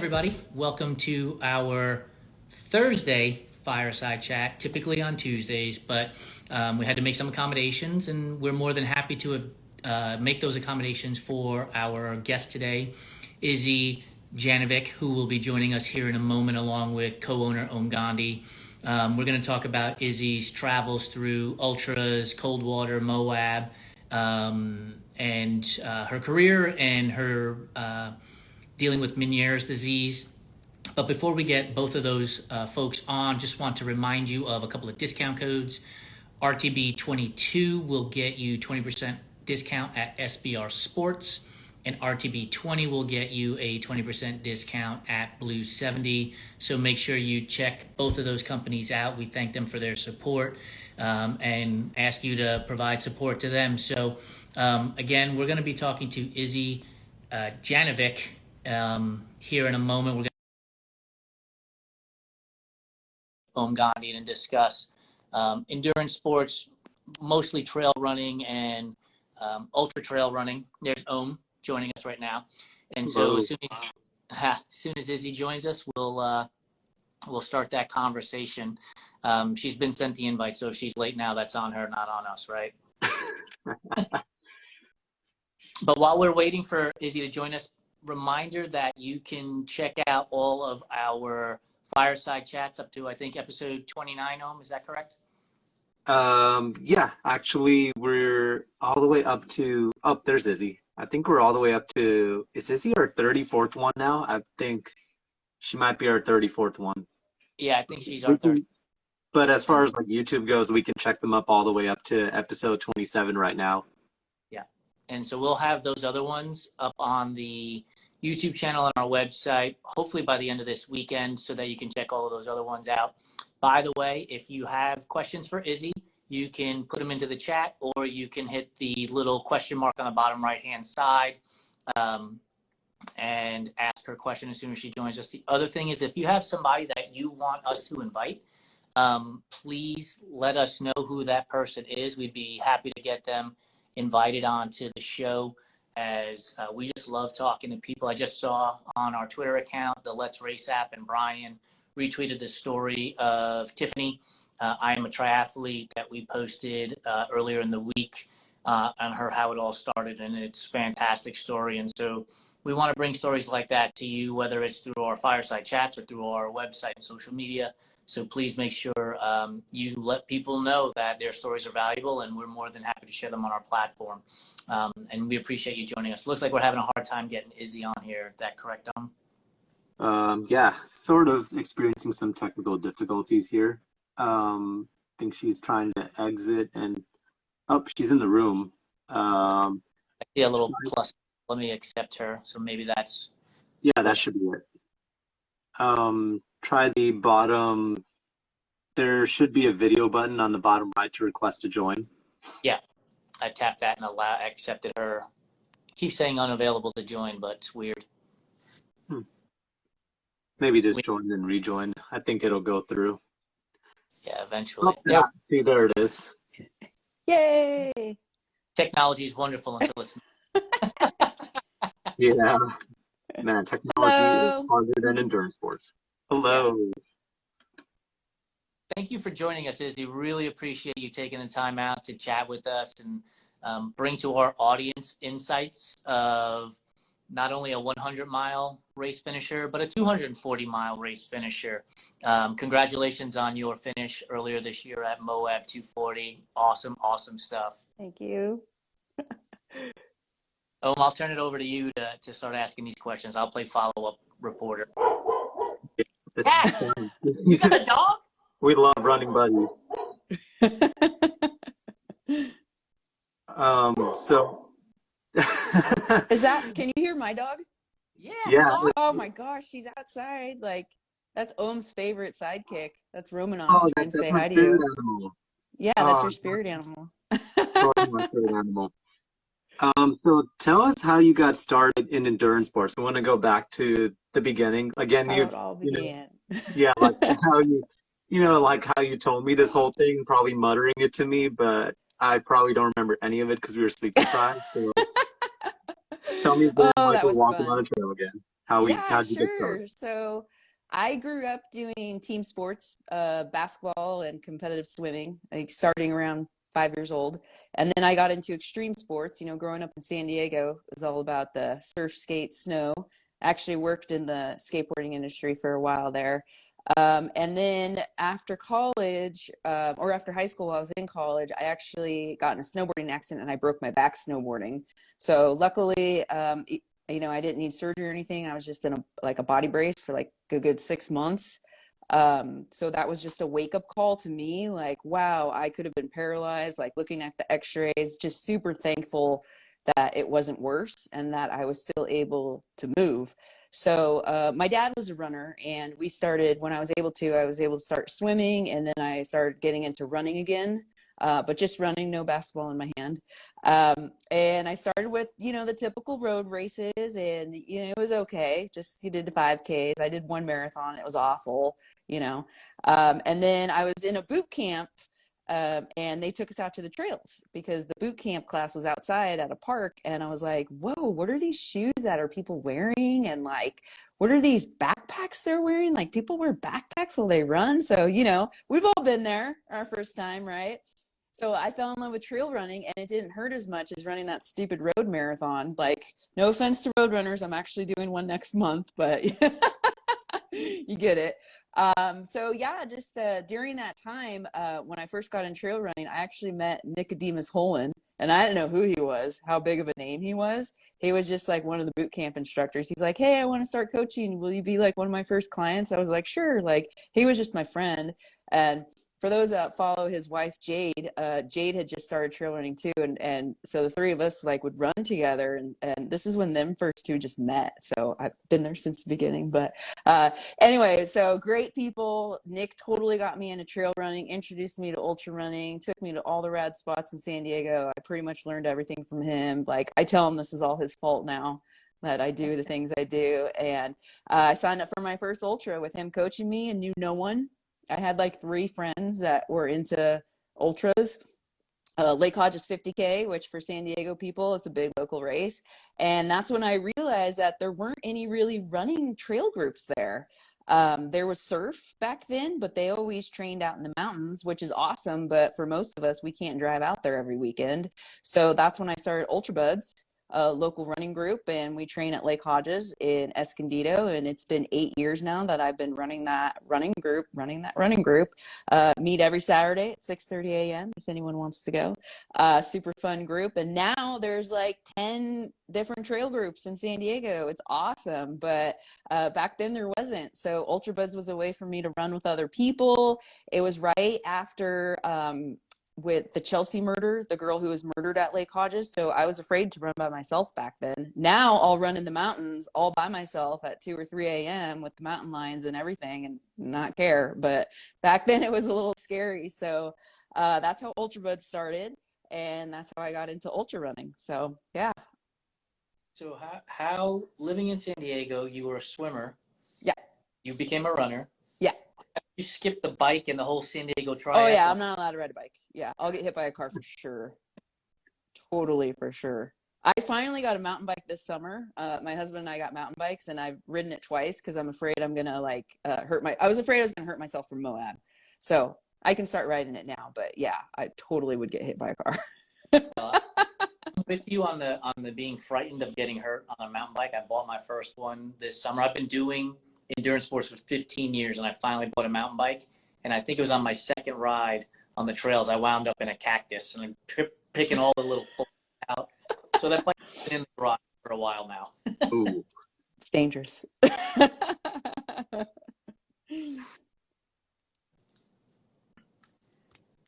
everybody. Welcome to our Thursday Fireside Chat, typically on Tuesdays, but we had to make some accommodations, and we're more than happy to make those accommodations for our guest today, Janovick, who will be joining us here in a moment, along with co-owner Om Gandhi. We're going to talk about Izzy's travels through Ultras, Coldwater, Moab, and her career and her dealing with Meniere's disease. But before we get both of those folks on, just want to remind you of a couple of discount codes. RTB22 will get you 20% discount at SBR Sports, and RTB20 will get you a 20% discount at Blue 70. So make sure you check both of those companies out. We thank them for their support and ask you to provide support to them. So again, we're going to be talking to Izzy Janovick here in a moment. We're going to Om Gandhi and discuss endurance sports, mostly trail running and ultra trail running. There's Om joining us right now, and so as soon as Izzy joins us, we'll start that conversation. She's been sent the invite, so if she's late now, that's on her, not on us, right? But while we're waiting for Izzy to join us, reminder that you can check out all of our Fireside Chats up to, I think, episode 29, Om, is that correct? Yeah, actually, we're all the way up to, there's Izzy. I think we're all the way up to, is Izzy our 34th one now? I think she might be our 34th one. Yeah, I think she's our 30th. But as far as like YouTube goes, we can check them up all the way up to episode 27 right now. Yeah, and so we'll have those other ones up on the YouTube channel on our website, hopefully by the end of this weekend, so that you can check all of those other ones out. By the way, if you have questions for Izzy, you can put them into the chat, or you can hit the little question mark on the bottom right-hand side and ask her question as soon as she joins us. The other thing is, if you have somebody that you want us to invite, please let us know who that person is. We'd be happy to get them invited onto the show, as we just love talking to people. I just saw on our Twitter account, the Let's Race app, and Brian retweeted the story of Tiffany, I Am a Triathlete, that we posted earlier in the week on her, how it all started, and it's a fantastic story. And so we want to bring stories like that to you, whether it's through our Fireside Chats or through our website and social media. So please make sure you let people know that their stories are valuable, and we're more than happy to share them on our platform. And we appreciate you joining us. Looks like we're having a hard time getting Izzy on here. Is that correct, Dom? Yeah, sort of experiencing some technical difficulties here. I think she's trying to exit, and she's in the room. I see a little plus. Let me accept her. So maybe that's... Yeah, that should be it. Try the bottom. There should be a video button on the bottom right to request to join. Yeah, I tapped that and accepted her. Keeps saying unavailable to join, but it's weird. Maybe just join and rejoin. I think it'll go through. Yeah, eventually. Yeah, see, there it is. Yay! Technology is wonderful until it's Yeah. Man, technology is harder than endurance sports. Hello. Thank you for joining us, Izzy. Really appreciate you taking the time out to chat with us and bring to our audience insights of not only a 100-mile race finisher, but a 240-mile race finisher. Congratulations on your finish earlier this year at Moab 240. Awesome, awesome stuff. Thank you. I'll turn it over to you to start asking these questions. I'll play follow-up reporter. Yes! You got a dog? We love running buddies. So Is that, can you hear my dog? Yeah. Oh my gosh, she's outside. Like, that's Om's favorite sidekick. That's Romanov trying to say hi to you. Animal. Yeah, that's your spirit animal. My spirit animal. So tell us how you got started in endurance sports. I want to go back to the beginning. Again, How it all began. Yeah, like how like how you told me this whole thing, probably muttering it to me, but I probably don't remember any of it because we were sleep deprived. So tell me, that was walking fun. on a trail again. Yeah, how'd you get started? sure. So I grew up doing team sports, basketball and competitive swimming, like starting around 5 years old. And then I got into extreme sports. You know, growing up in San Diego was all about the surf, skate, snow. Actually worked in the skateboarding industry for a while there. And then after college, or after high school, while I was in college, I actually got in a snowboarding accident and I broke my back snowboarding. So luckily, you know, I didn't need surgery or anything. I was just in a body brace for like a good 6 months. So that was just a wake up call to me. Like, wow, I could have been paralyzed. Like looking at the X-rays, just super thankful that it wasn't worse and that I was still able to move. So my dad was a runner, and we started when I was able to start swimming, and then I started getting into running again. But just running, no basketball in my hand. And I started with, you know, the typical road races, and, you know, it was okay. Just you did the 5Ks. I did one marathon. It was awful, you know. And then I was in a boot camp, and they took us out to the trails because the boot camp class was outside at a park. And I was like, whoa, what are these shoes that are people wearing? And like, what are these backpacks they're wearing? Like people wear backpacks while they run. So, you know, we've all been there our first time, right? So I fell in love with trail running, and it didn't hurt as much as running that stupid road marathon. Like, no offense to road runners, I'm actually doing one next month, but you get it. So yeah, just during that time, when I first got in trail running, I actually met Nicodemus Holland, and I didn't know who he was, how big of a name he was. He was just like one of the boot camp instructors. He's like, hey, I want to start coaching. Will you be like one of my first clients? I was like, sure. Like, he was just my friend. And for those that follow his wife Jade, Jade had just started trail running too, and so the three of us like would run together, and this is when them first two just met. So I've been there since the beginning. But anyway, so great people. Nick totally got me into trail running, introduced me to ultra running, took me to all the rad spots in San Diego. I pretty much learned everything from him. Like, I tell him this is all his fault now that I do the things I do. And I signed up for my first ultra with him coaching me and knew no one. I had like 3 friends that were into ultras. Lake Hodges 50K, which for San Diego people, it's a big local race. And that's when I realized that there weren't any really running trail groups there. There was surf back then, but they always trained out in the mountains, which is awesome. But for most of us, we can't drive out there every weekend. So that's when I started UltraBuds, a local running group, and we train at Lake Hodges in Escondido. And it's been 8 years now that I've been running that running group. Meet every Saturday at 6:30 a.m. if anyone wants to go. Super fun group. And now there's like 10 different trail groups in San Diego. It's awesome. But back then there wasn't. So UltraBuds was a way for me to run with other people. It was right after with the Chelsea murder, the girl who was murdered at Lake Hodges. So I was afraid to run by myself back then. Now I'll run in the mountains all by myself at 2 or 3 a.m. with the mountain lions and everything and not care. But back then it was a little scary. So that's how UltraBuds started. And that's how I got into ultra running. So yeah. So how living in San Diego, you were a swimmer. Yeah. You became a runner. Yeah. You skipped the bike and the whole San Diego triathlon. Oh yeah, I'm not allowed to ride a bike. Yeah, I'll get hit by a car for sure. Totally, for sure. I finally got a mountain bike this summer. My husband and I got mountain bikes, and I've ridden it twice because I'm afraid I'm gonna like I was afraid I was gonna hurt myself from Moab. So I can start riding it now. But yeah, I totally would get hit by a car. I'm with you on the being frightened of getting hurt on a mountain bike. I bought my first one this summer. I've been doing endurance sports for 15 years, and I finally bought a mountain bike. And I think it was on my second ride on the trails, I wound up in a cactus and I'm picking all the little folds out. So that bike's been in the garage for a while now. Ooh. It's dangerous.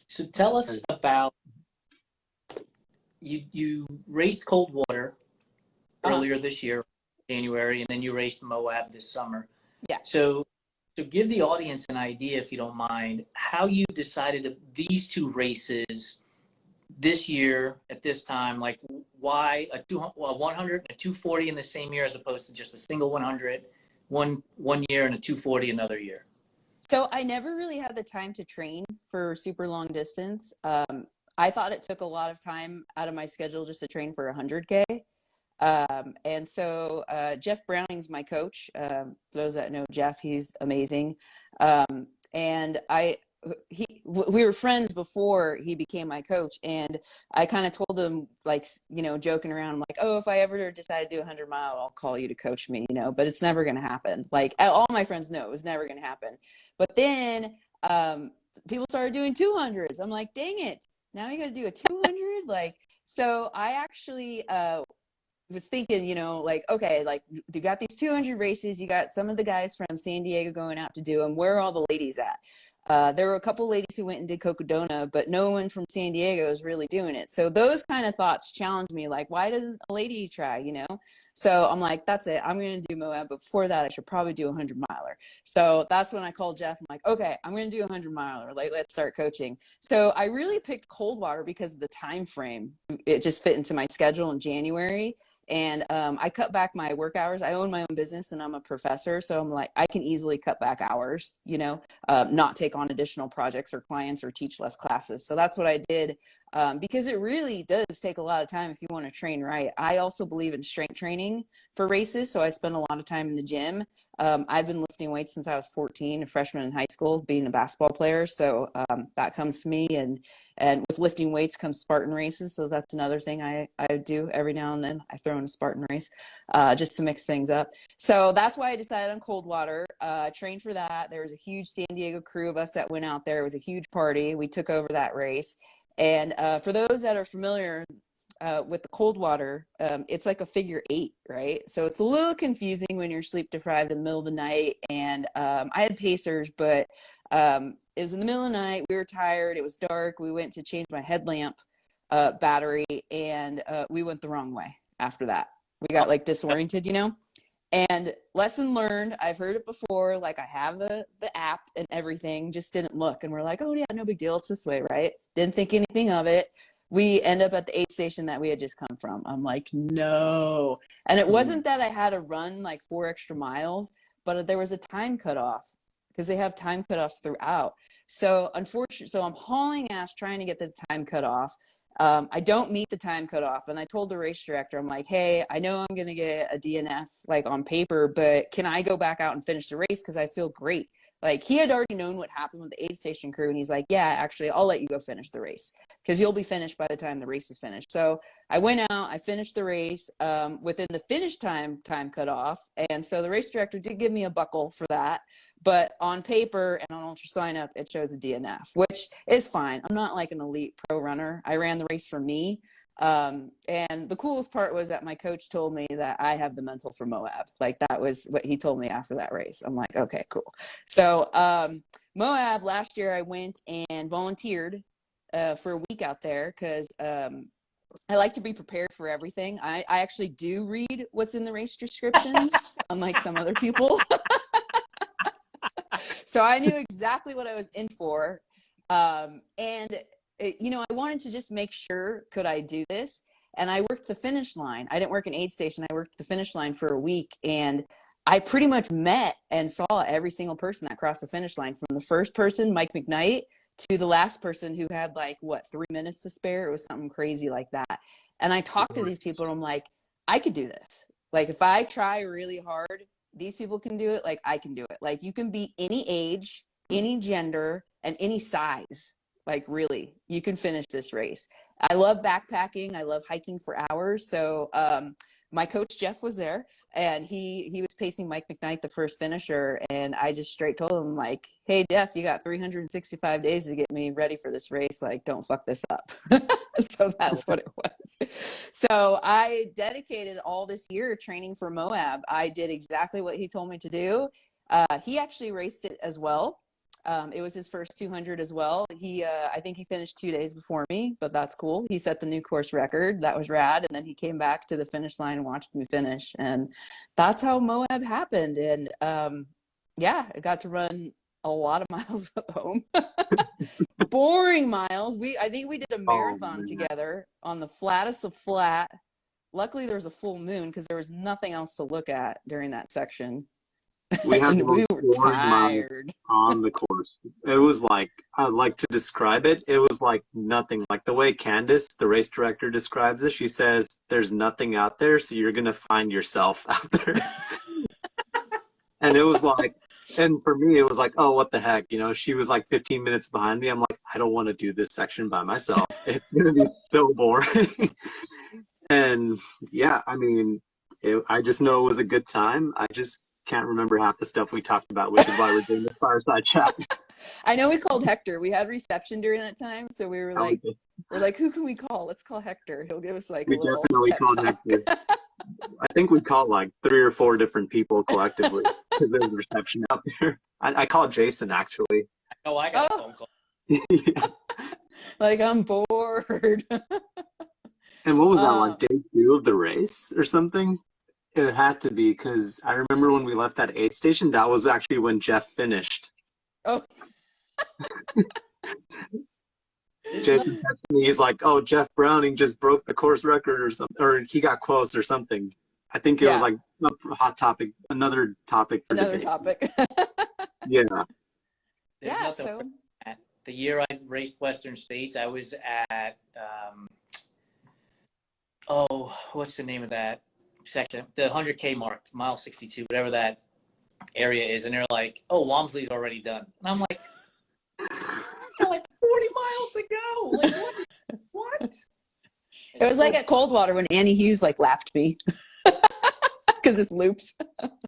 So tell us about you raced Coldwater earlier this year, January, and then you raced Moab this summer. Yeah. So give the audience an idea, if you don't mind, how you decided these 2 races this year at this time. Like, why a 100 and a 240 in the same year as opposed to just a single 100 one year and a 240 another year? So I never really had the time to train for super long distance. I thought it took a lot of time out of my schedule just to train for 100K. And so Jeff Browning's my coach. For those that know Jeff, he's amazing. And we were friends before he became my coach, and I kind of told him, like, you know, joking around, I'm like, oh, if I ever decide to do 100-mile, I'll call you to coach me, you know, but it's never going to happen. Like, all my friends know it was never going to happen. But then people started doing 200s. I'm like, dang it, now you got to do a 200. Like, so I actually was thinking, you know, like, okay, like, you got these 200 races, you got some of the guys from San Diego going out to do them. Where are all the ladies at? There were a couple ladies who went and did Cocodona, but no one from San Diego is really doing it. So those kind of thoughts challenged me, like, why doesn't a lady try, you know? So I'm like, that's it, I'm going to do Moab. But before that, I should probably do a 100-miler. So that's when I called Jeff. I'm like, okay, I'm going to do a 100-miler. Like, let's start coaching. So I really picked Coldwater because of the time frame. It just fit into my schedule in January. And I cut back my work hours. I own my own business and I'm a professor. So I'm like, I can easily cut back hours, you know, not take on additional projects or clients or teach less classes. So that's what I did, because it really does take a lot of time if you want to train right. I also believe in strength training for races. So I spend a lot of time in the gym. I've been lifting weights since I was 14, a freshman in high school, being a basketball player. So that comes to me. And with lifting weights comes Spartan races. So that's another thing I do every now and then. I throw in a Spartan race just to mix things up. So that's why I decided on Coldwater. Trained for that. There was a huge San Diego crew of us that went out there. It was a huge party. We took over that race. And for those that are familiar with the Coldwater, it's like a figure 8, right? So it's a little confusing when you're sleep deprived in the middle of the night. And I had pacers, but it was in the middle of the night. We were tired. It was dark. We went to change my headlamp battery, and we went the wrong way after that. We got like disoriented, you know? And lesson learned, I've heard it before. Like, I have the app and everything, just didn't look. And we're like, oh yeah, no big deal. It's this way, right? Didn't think anything of it. We end up at the aid station that we had just come from. I'm like, no. And it wasn't that I had to run like 4 extra miles, but there was a time cutoff, because they have time cutoffs throughout. So unfortunately, so I'm hauling ass trying to get the time cutoff. I don't meet the time cutoff. And I told the race director, I'm like, hey, I know I'm going to get a DNF like on paper, but can I go back out and finish the race? Because I feel great. Like, he had already known what happened with the aid station crew. And he's like, yeah, actually, I'll let you go finish the race, because you'll be finished by the time the race is finished. So I went out, I finished the race within the finish time cutoff. And so the race director did give me a buckle for that. But on paper and on Ultra Sign Up, it shows a DNF, which is fine. I'm not like an elite pro runner. I ran the race for me. And the coolest part was that my coach told me that I have the mental for Moab. Like, that was what he told me after that race. I'm like, okay, cool. So Moab, last year I went and volunteered for a week out there, because I like to be prepared for everything. I actually do read what's in the race descriptions, unlike some other people. So I knew exactly what I was in for. You know, I wanted to just make sure, could I do this? And I worked the finish line. I didn't work an aid station. I worked the finish line for a week. And I pretty much met and saw every single person that crossed the finish line, from the first person, Mike McKnight, to the last person who had like, what, 3 minutes to spare? It was something crazy like that. And I talked to these people and I'm like, I could do this. Like, if I try really hard, these people can do it. Like, I can do it. Like, you can be any age, any gender, and any size. Like, really, you can finish this race. I love backpacking. I love hiking for hours. So my coach, Jeff, was there, and he was pacing Mike McKnight, the first finisher. And I just straight told him, like, hey, Jeff, you got 365 days to get me ready for this race. Like, don't fuck this up. So that's what it was. So I dedicated all this year training for Moab. I did exactly what he told me to do. He actually raced it as well. It was his first 200 as well. I think he finished 2 days before me, but that's cool. He set the new course record. That was rad. And then he came back to the finish line and watched me finish. And that's how Moab happened. And yeah, I got to run a lot of miles at home. Boring miles. I think we did a marathon together on the flattest of flat. Luckily, there was a full moon, because there was nothing else to look at during that section. We had And about we were 400 miles tired. on the course. It was like, I'd like to describe it. It was like nothing. Like the way Candace, the race director, describes it, she says, there's nothing out there, so you're going to find yourself out there. And it was like, and for me, it was like, oh, what the heck? You know, she was like 15 minutes behind me. I'm like, I don't want to do this section by myself. It's going to be so boring. And yeah, I mean, I just know it was a good time. I just can't remember half the stuff we talked about, which is why we're doing the fireside chat. I know we called Hector. We had reception during that time, so we were like, who can we call? Let's call Hector. He'll give us like a We little definitely pep called talk. Hector. I think we called like 3 or 4 different people collectively because there was reception out there. I called Jason actually. Oh, I got a phone call. Yeah. Like, I'm bored. And what was that, like day 2 of the race or something? It had to be, because I remember when we left that aid station, that was actually when Jeff finished. Oh. Jason texted me, he's like, oh, Jeff Browning just broke the course record or something, or he got close or something. I think it was like a hot topic, another topic for Another debate. topic. Yeah. There's Yeah, nothing so the year I raced Western States, I was at what's the name of that section? The 100K mark, mile 62, whatever that area is, and they're like, "Oh, Walmsley's already done," and I'm like, "Like 40 miles to go! Like what?" it was like at Coldwater when Annie Hughes like laughed me because it's loops.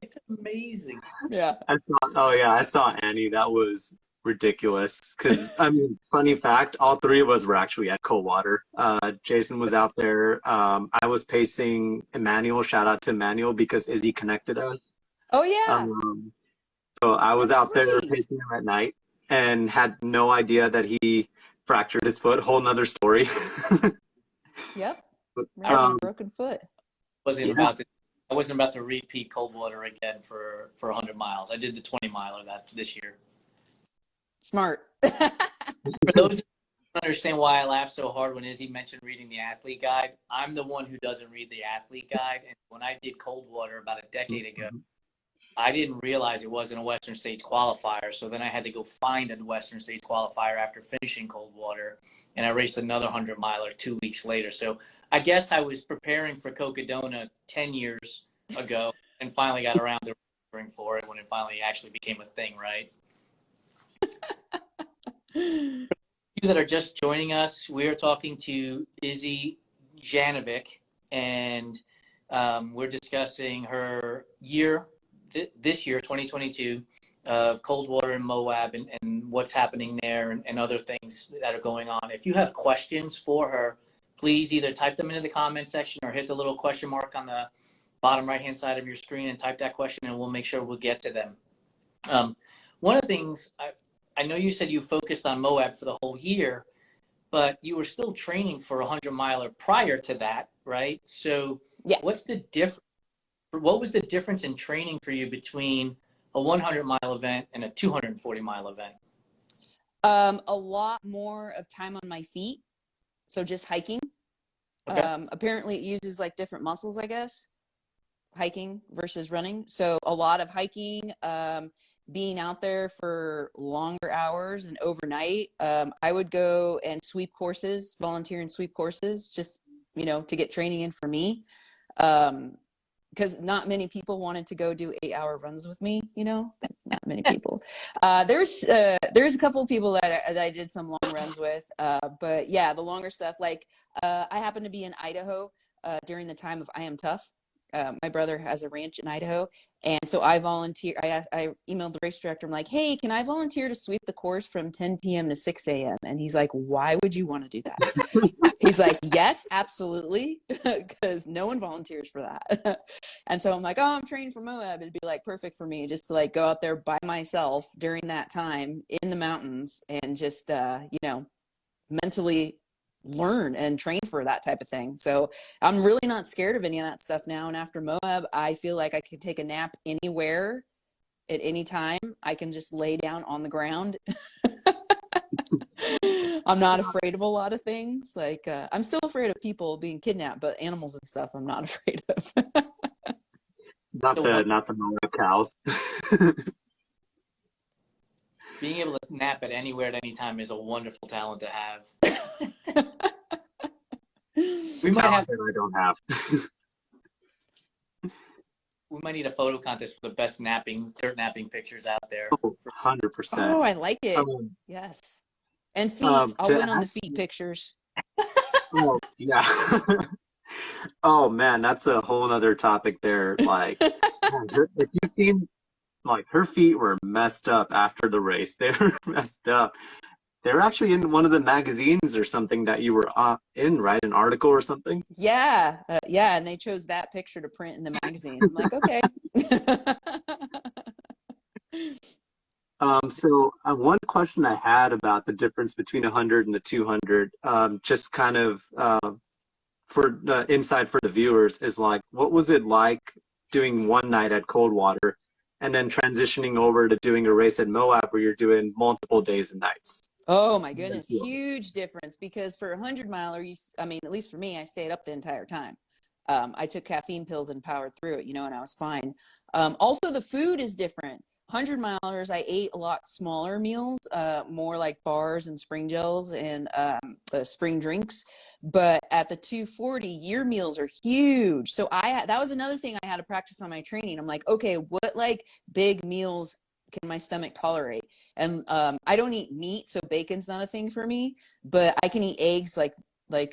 It's amazing. Yeah. I saw Annie. That was ridiculous. Because, I mean, funny fact, all 3 of us were actually at Coldwater. Jason was out there. I was pacing Emmanuel. Shout out to Emmanuel because Izzy connected us. Oh, yeah. So I was out there right. pacing him at night and had no idea that he fractured his foot. Whole nother story. Yep. Right on a broken foot. I wasn't about to repeat Coldwater again for 100 miles. I did the 20 miler this year. Smart. For those who don't understand why I laughed so hard when Izzy mentioned reading the athlete guide, I'm the one who doesn't read the athlete guide. And when I did Coldwater about a decade ago, I didn't realize it wasn't a Western States qualifier. So then I had to go find a Western States qualifier after finishing Coldwater. And I raced another 100 miler 2 weeks later. So I guess I was preparing for Cocodona 10 years ago and finally got around to registering for it when it finally actually became a thing, right? For you that are just joining us, we are talking to Izzy Janovick, and we're discussing her year, this year, 2022, of Coldwater and Moab and what's happening there and other things that are going on. If you have questions for her, please either type them into the comment section or hit the little question mark on the bottom right-hand side of your screen and type that question, and we'll make sure we'll get to them. One of the things, I know you said you focused on Moab for the whole year, but you were still training for a 100-miler prior to that, right? So yeah. What was the difference in training for you between a 100-mile event and a 240-mile event? A lot more of time on my feet. So just hiking. Okay. Apparently it uses like different muscles, I guess, hiking versus running. So a lot of hiking, being out there for longer hours and overnight. I would go and sweep courses, volunteer and sweep courses, just, to get training in for me. Because not many people wanted to go do 8-hour runs with me, not many people. There's a couple of people that I did some long runs with, but yeah, the longer stuff, like I happened to be in Idaho during the time of I Am Tough. My brother has a ranch in Idaho, and so I volunteer. I emailed the race director. I'm like, hey, can I volunteer to sweep the course from 10 p.m. to 6 a.m.? And he's like, why would you want to do that? He's like, yes, absolutely, because no one volunteers for that. And so I'm like, oh, I'm training for Moab. It'd be like perfect for me just to like go out there by myself during that time in the mountains and just mentally learn and train for that type of thing. So I'm really not scared of any of that stuff now. And after Moab, I feel like I could take a nap anywhere at any time. I can just lay down on the ground. I'm not afraid of a lot of things. Like I'm still afraid of people being kidnapped, but animals and stuff I'm not afraid of. Not So, the Moab cows. being able to nap at anywhere at any time is a wonderful talent to have. We might have Talent that I don't have. we might need a photo contest for the best dirt napping pictures out there. Oh, 100%. Oh, I like it. Um, Yes. And feet. I'll to win on the ask feet pictures. oh, yeah. Oh man, that's a whole nother topic there. Like, man, if you've seen, like, her feet were messed up after the race. They were messed up. They were actually in one of the magazines or something that you were in, right? An article or something. Yeah. Yeah. And they chose that picture to print in the magazine. I'm like, okay. So one question I had about the difference between 100 and the 200, just kind of for the insight for the viewers is like, what was it like doing one night at Coldwater and then transitioning over to doing a race at Moab where you're doing multiple days and nights? Oh my goodness. Huge difference, because for a 100-miler, I mean, at least for me, I stayed up the entire time. I took caffeine pills and powered through it, and I was fine. Also, the food is different. 100-milers, I ate a lot smaller meals, more like bars and spring gels and spring drinks. But at the 240, your meals are huge. So that was another thing I had to practice on my training. I'm like, okay, what like big meals can my stomach tolerate? And I don't eat meat, so bacon's not a thing for me, but I can eat eggs like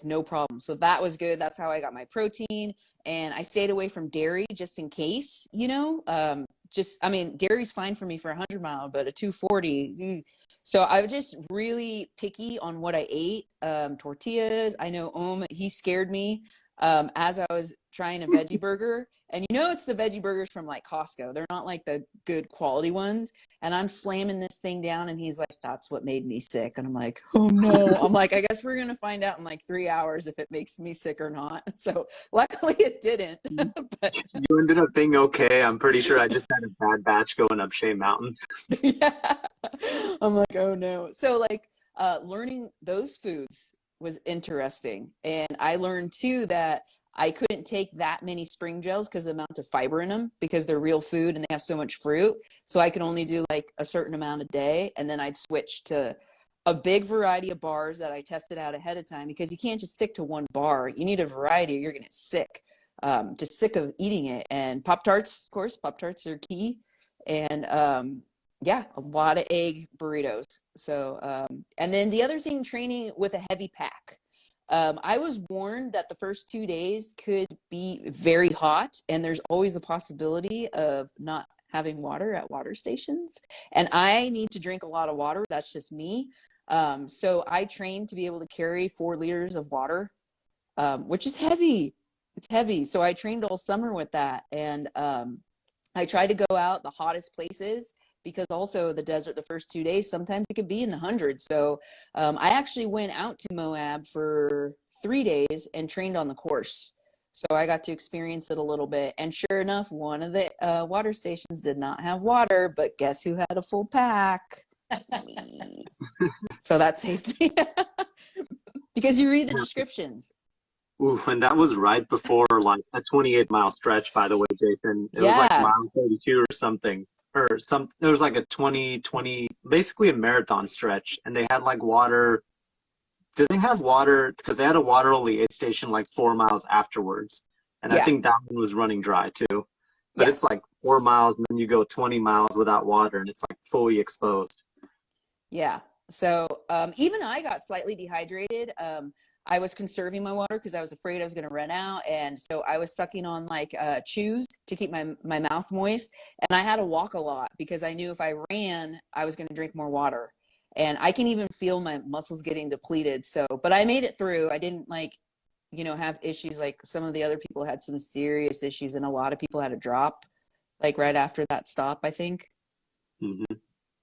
no problem. So that was good. That's how I got my protein. And I stayed away from dairy just in case, I mean, dairy's fine for me for a 100-mile, but a 240. So I was just really picky on what I ate. Tortillas. I know he scared me as I was trying a veggie burger. And it's the veggie burgers from like Costco. They're not like the good quality ones. And I'm slamming this thing down and he's like, that's what made me sick. And I'm like, oh no. I'm like, I guess we're going to find out in like 3 hours if it makes me sick or not. So luckily it didn't. But You ended up being okay. I'm pretty sure I just had a bad batch going up Shea Mountain. yeah. I'm like, oh no. So like learning those foods was interesting. And I learned too that I couldn't take that many spring gels because of the amount of fiber in them, because they're real food and they have so much fruit. So I could only do like a certain amount a day. And then I'd switch to a big variety of bars that I tested out ahead of time, because you can't just stick to one bar. You need a variety or you're going to get sick. Just sick of eating it. And Pop-Tarts, of course, Pop-Tarts are key. And yeah, a lot of egg burritos. So, and then the other thing, training with a heavy pack. I was warned that the first 2 days could be very hot, and there's always the possibility of not having water at water stations. And I need to drink a lot of water. That's just me. So I trained to be able to carry 4 liters of water, which is heavy. It's heavy. So I trained all summer with that. And I tried to go out the hottest places, because also the desert, the first 2 days, sometimes it could be in the hundreds. So I actually went out to Moab for 3 days and trained on the course. So I got to experience it a little bit. And sure enough, one of the water stations did not have water, but guess who had a full pack? Me. So that saved me. Because you read the descriptions. Oof, and that was right before like a 28-mile stretch, by the way, Jason. It was like Yeah. mile 32 or something. It was like a 20, basically a marathon stretch, and they had like water. Did they have water? Because they had a water only aid station like 4 miles afterwards, and I Yeah. think that one was running dry too. But Yeah. it's like 4 miles, and then you go 20 miles without water, and it's like fully exposed. Yeah. So even I got slightly dehydrated. I was conserving my water because I was afraid I was going to run out. And so I was sucking on like chews to keep my mouth moist. And I had to walk a lot because I knew if I ran, I was going to drink more water. And I can even feel my muscles getting depleted. So, but I made it through. I didn't have issues like some of the other people had some serious issues, and a lot of people had to drop like right after that stop, I think. Mm-hmm.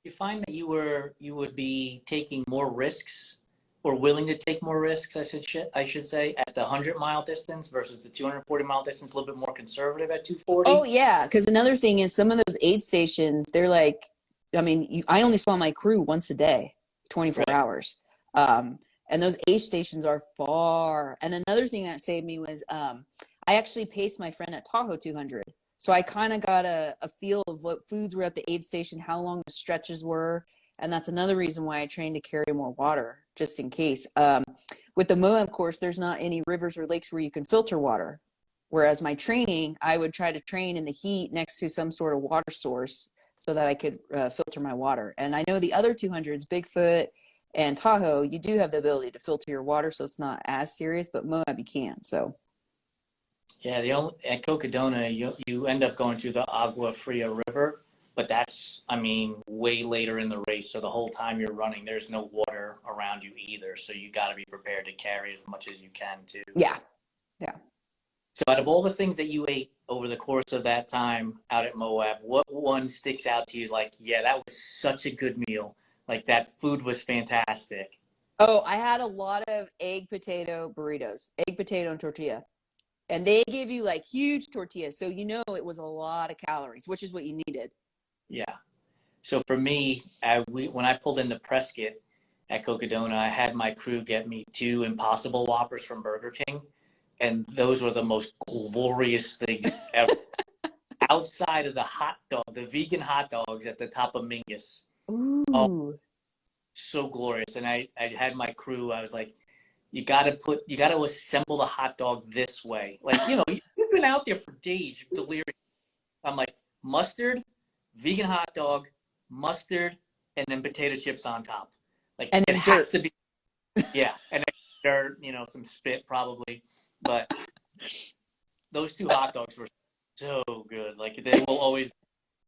You find that you would be taking more risks, or willing to take more risks, I should say, at the 100-mile distance versus the 240-mile distance, a little bit more conservative at 240? Oh, yeah. Because another thing is some of those aid stations, they're like, I mean, I only saw my crew once a day, 24 Right. hours. And those aid stations are far. And another thing that saved me was I actually paced my friend at Tahoe 200. So I kind of got a feel of what foods were at the aid station, how long the stretches were. And that's another reason why I trained to carry more water, just in case. With the Moab course, there's not any rivers or lakes where you can filter water. Whereas my training, I would try to train in the heat next to some sort of water source so that I could filter my water. And I know the other 200s, Bigfoot and Tahoe, you do have the ability to filter your water, so it's not as serious, but Moab you can. So Yeah, at Cocodona, you end up going through the Agua Fria River, but that's, I mean, way later in the race. So the whole time you're running, there's no water around you either. So you got to be prepared to carry as much as you can too. yeah. So out of all the things that you ate over the course of that time out at Moab, what one sticks out to you? Like, yeah, that was such a good meal. Like, that food was fantastic. Oh, I had a lot of egg potato burritos, egg potato and tortilla. And they give you like huge tortillas. So you know it was a lot of calories, which is what you needed. Yeah. So for me, when I pulled into Prescott at Cocodona, I had my crew get me 2 Impossible Whoppers from Burger King. And those were the most glorious things ever. Outside of the vegan hot dogs at the top of Mingus. Ooh. Oh, so glorious. And I had my crew, I was like, you got to assemble the hot dog this way. Like, you've been out there for days, you're delirious. I'm like, mustard, vegan hot dog, mustard, and then potato chips on top. Like, and it has to be, yeah. And then dirt, some spit probably. But those 2 hot dogs were so good. Like, they will always,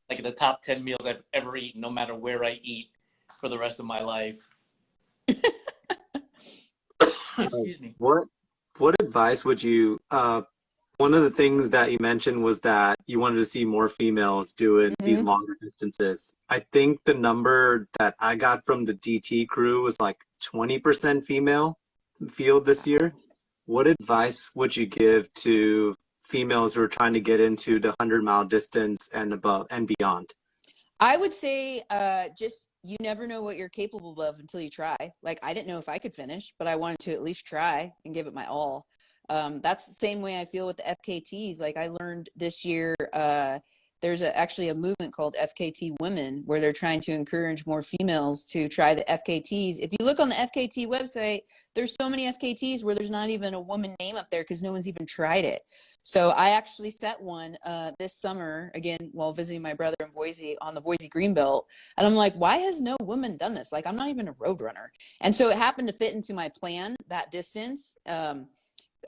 like, the top 10 meals I've ever eaten, no matter where I eat for the rest of my life. Excuse me. What advice would you, one of the things that you mentioned was that you wanted to see more females doing these longer distances. I think the number that I got from the DT crew was like 20% female field this year. What advice would you give to females who are trying to get into the 100-mile distance and above and beyond? I would say just you never know what you're capable of until you try. Like, I didn't know if I could finish, but I wanted to at least try and give it my all. That's the same way I feel with the FKTs. Like, I learned this year there's actually a movement called FKT Women where they're trying to encourage more females to try the FKTs. If you look on the FKT website, there's so many FKTs where there's not even a woman name up there because no one's even tried it. So I actually set one this summer, again, while visiting my brother in Boise on the Boise Greenbelt. And I'm like, why has no woman done this? Like, I'm not even a road runner. And so it happened to fit into my plan, that distance.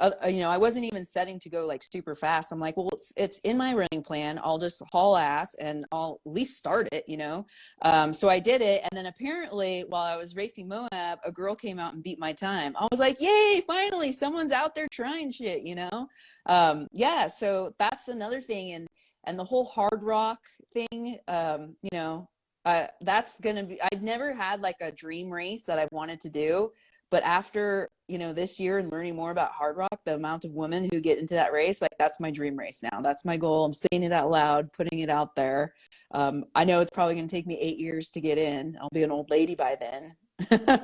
I wasn't even setting to go like super fast. I'm like, well, it's in my running plan. I'll just haul ass and I'll at least start it, So I did it. And then apparently while I was racing Moab, a girl came out and beat my time. I was like, yay, finally someone's out there trying shit, Yeah. So that's another thing. And the whole hard rock thing, that's going to be, I've never had like a dream race that I've wanted to do. But after, this year and learning more about Hard Rock, the amount of women who get into that race, like, that's my dream race now. That's my goal. I'm saying it out loud, putting it out there. I know it's probably going to take me 8 years to get in. I'll be an old lady by then.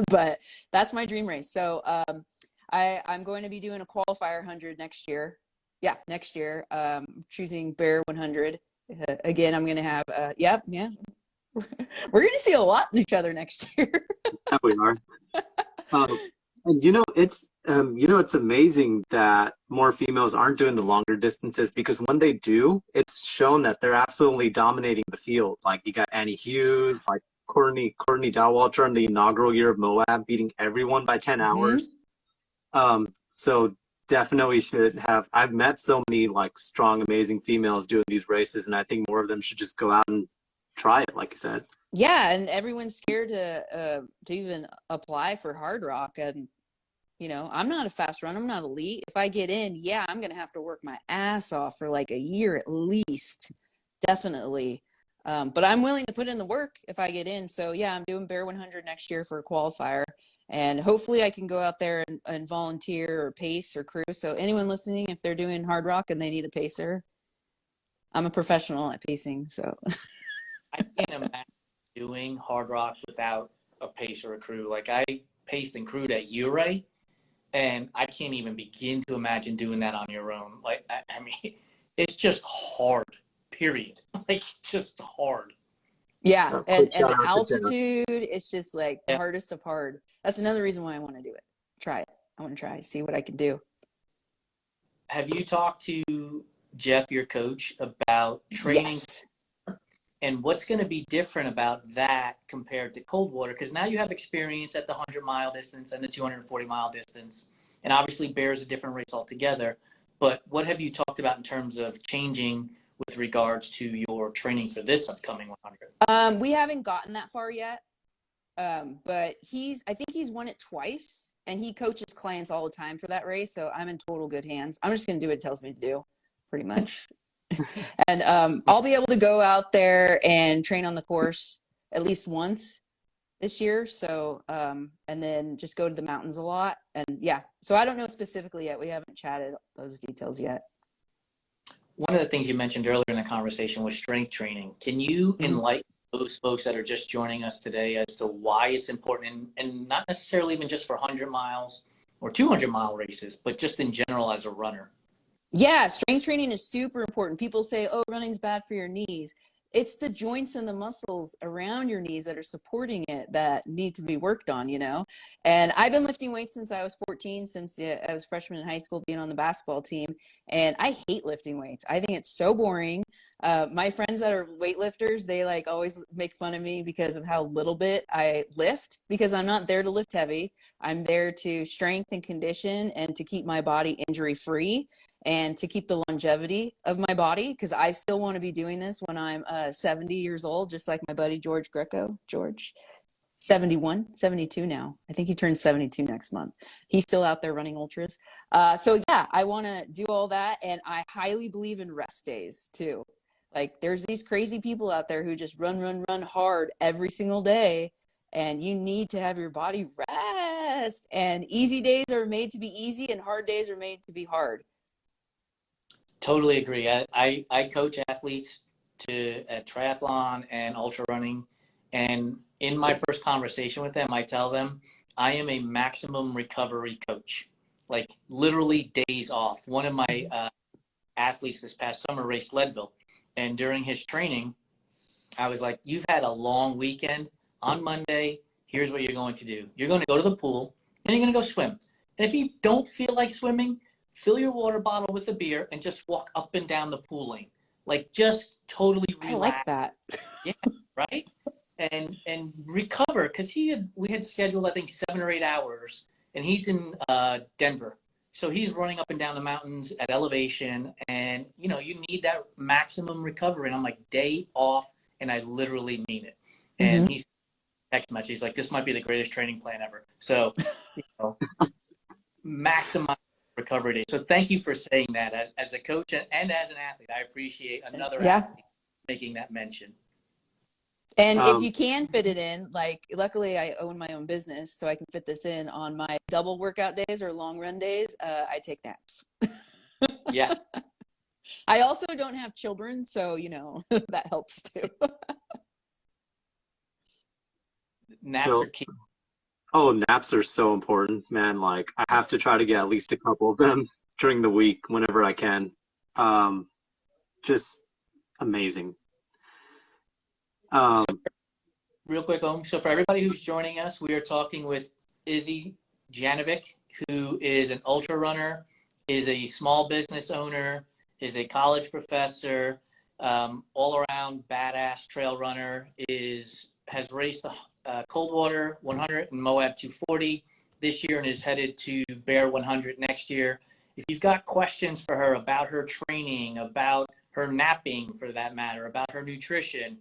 But that's my dream race. So I'm going to be doing a qualifier 100 next year. Yeah, next year. Choosing Bear 100. Again, I'm going to have, yeah. We're going to see a lot in each other next year. Yeah, we are. And it's amazing that more females aren't doing the longer distances, because when they do, it's shown that they're absolutely dominating the field. Like, you got Annie Hughes, like Courtney Dowalter in the inaugural year of Moab, beating everyone by 10 hours. So definitely should have. I've met so many like strong, amazing females doing these races, and I think more of them should just go out and try it, like you said. Yeah, and everyone's scared to even apply for Hard Rock, and I'm not a fast runner. I'm not elite. If I get in, yeah, I'm gonna have to work my ass off for like a year at least, definitely. But I'm willing to put in the work if I get in. So yeah, I'm doing Bear 100 next year for a qualifier, and hopefully I can go out there and volunteer or pace or crew. So anyone listening, if they're doing Hard Rock and they need a pacer, I'm a professional at pacing. So I can't imagine doing Hard Rock without a pace or a crew. Like, I paced and crewed at Uray, and I can't even begin to imagine doing that on your own. Like, I mean, it's just hard. period. Like, just hard. Yeah, Quick and shout the out to Jeff. altitude, it's just like the Yeah. hardest of hard. That's another reason why I want to do it. Try it. I want to try, see what I can do. Have you talked to Jeff, your coach, about training Yes. and what's going to be different about that compared to Coldwater? Because now you have experience at the 100-mile distance and the 240-mile distance, and obviously Bear's a different race altogether. But what have you talked about in terms of changing with regards to your training for this upcoming 100? We haven't gotten that far yet. But I think he's won it twice, and he coaches clients all the time for that race. So I'm in total good hands. I'm just going to do what it tells me to do, pretty much. And I'll be able to go out there and train on the course at least once this year. So, and then just go to the mountains a lot. And yeah, so I don't know specifically yet. We haven't chatted those details yet. One of the things you mentioned earlier in the conversation was strength training. Can you enlighten those folks that are just joining us today as to why it's important, and not necessarily even just for 100 miles or 200-mile races, but just in general as a runner? Yeah, strength training is super important. People say, oh, running's bad for your knees. It's the joints and the muscles around your knees that are supporting it that need to be worked on, you know? And I've been lifting weights since I was 14, since I was a freshman in high school, being on the basketball team. And I hate lifting weights. I think it's so boring. My friends that are weightlifters, they like always make fun of me because of how little bit I lift, because I'm not there to lift heavy. I'm there to strengthen, condition, and to keep my body injury free, and to keep the longevity of my body, because I still want to be doing this when I'm 70 years old, just like my buddy George Greco. George, 71, 72 now. I think he turns 72 next month. He's still out there running ultras. So yeah, I want to do all that, and I highly believe in rest days too. Like, there's these crazy people out there who just run hard every single day, and you need to have your body rest. And easy days are made to be easy, and hard days are made to be hard. Totally agree. I coach athletes at triathlon and ultra running, and in my first conversation with them, I tell them I am a maximum recovery coach, like literally days off. One of my athletes this past summer raced Leadville, and during his training, I was like, "You've had a long weekend. On Monday, here's what you're going to do. You're going to go to the pool, and you're going to go swim. And if you don't feel like swimming, fill your water bottle with a beer and just walk up and down the pool lane. Like, just totally relax." I like that. Yeah, right? And recover, because we had scheduled, I think, 7 or 8 hours, and he's in Denver. So he's running up and down the mountains at elevation, and you need that maximum recovery. And I'm like, day off, and I literally mean it. And he's text message. He's like, this might be the greatest training plan ever. So, maximize recovery day. So thank you for saying that. As a coach and as an athlete, I appreciate another athlete making that mention. And if you can fit it in, like, luckily I own my own business, so I can fit this in on my double workout days or long run days. I take naps. Yes. I also don't have children, so that helps too. Naps are key. Oh, naps are so important, man. Like, I have to try to get at least a couple of them during the week whenever I can. Just amazing. Real quick, so for everybody who's joining us, we are talking with Janovick, who is an ultra runner, is a small business owner, is a college professor, all around badass trail runner, has raced the Coldwater 100 and Moab 240 this year and is headed to Bear 100 next year. If you've got questions for her about her training, about her napping for that matter, about her nutrition,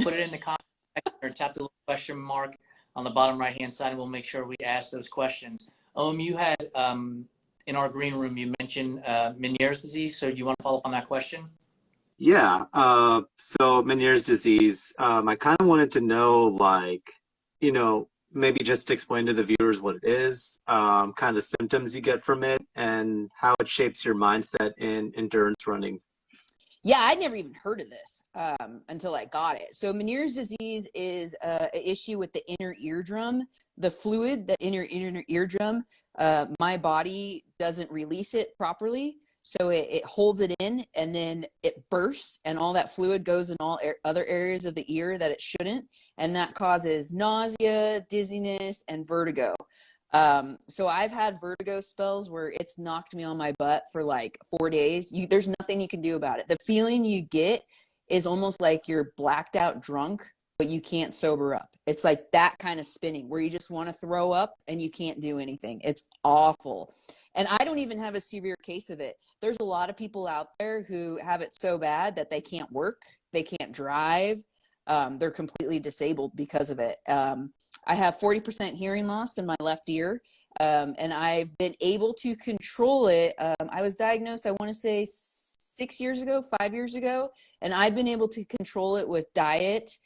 put it in the comments section or tap the little question mark on the bottom right-hand side, and we'll make sure we ask those questions. You had, in our green room, you mentioned Meniere's disease, so do you want to follow up on that question? Yeah. So Meniere's disease, I kind of wanted to know, like, maybe just explain to the viewers what it is, kind of symptoms you get from it, and how it shapes your mindset in endurance running. Yeah, I'd never even heard of this until I got it. So Meniere's disease is an issue with the inner eardrum, the fluid, the inner eardrum. My body doesn't release it properly. So it holds it in, and then it bursts, and all that fluid goes in all other areas of the ear that it shouldn't. And that causes nausea, dizziness, and vertigo. So I've had vertigo spells where it's knocked me on my butt for like 4 days. There's nothing you can do about it. The feeling you get is almost like you're blacked out drunk, but you can't sober up. It's like that kind of spinning where you just want to throw up and you can't do anything. It's awful. And I don't even have a severe case of it. There's a lot of people out there who have it so bad that they can't work, they can't drive, they're completely disabled because of it. I have 40% hearing loss in my left ear, and I've been able to control it. I was diagnosed, I want to say 6 years ago, 5 years ago, and I've been able to control it with diet,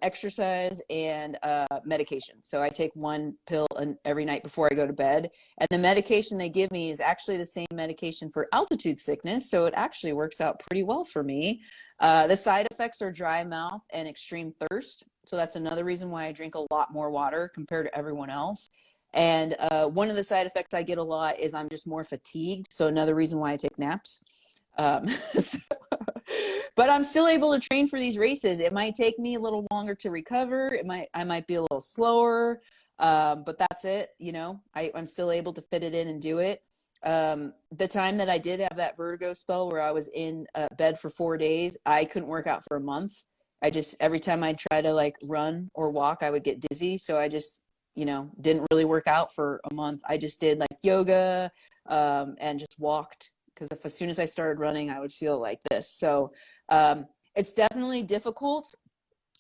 exercise, and medication. So I take one pill every night before I go to bed, and the medication they give me is actually the same medication for altitude sickness, so it actually works out pretty well for me. The side effects are dry mouth and extreme thirst, so that's another reason why I drink a lot more water compared to everyone else. And one of the side effects I get a lot is I'm just more fatigued, so another reason why I take naps. So, but I'm still able to train for these races. It might take me a little longer to recover. I might be a little slower, but that's it. You know, I'm still able to fit it in and do it. The time that I did have that vertigo spell where I was in bed for 4 days, I couldn't work out for a month. Every time I try to like run or walk, I would get dizzy. So I just, didn't really work out for a month. I just did like yoga, and just walked. Because as soon as I started running, I would feel like this. So it's definitely difficult.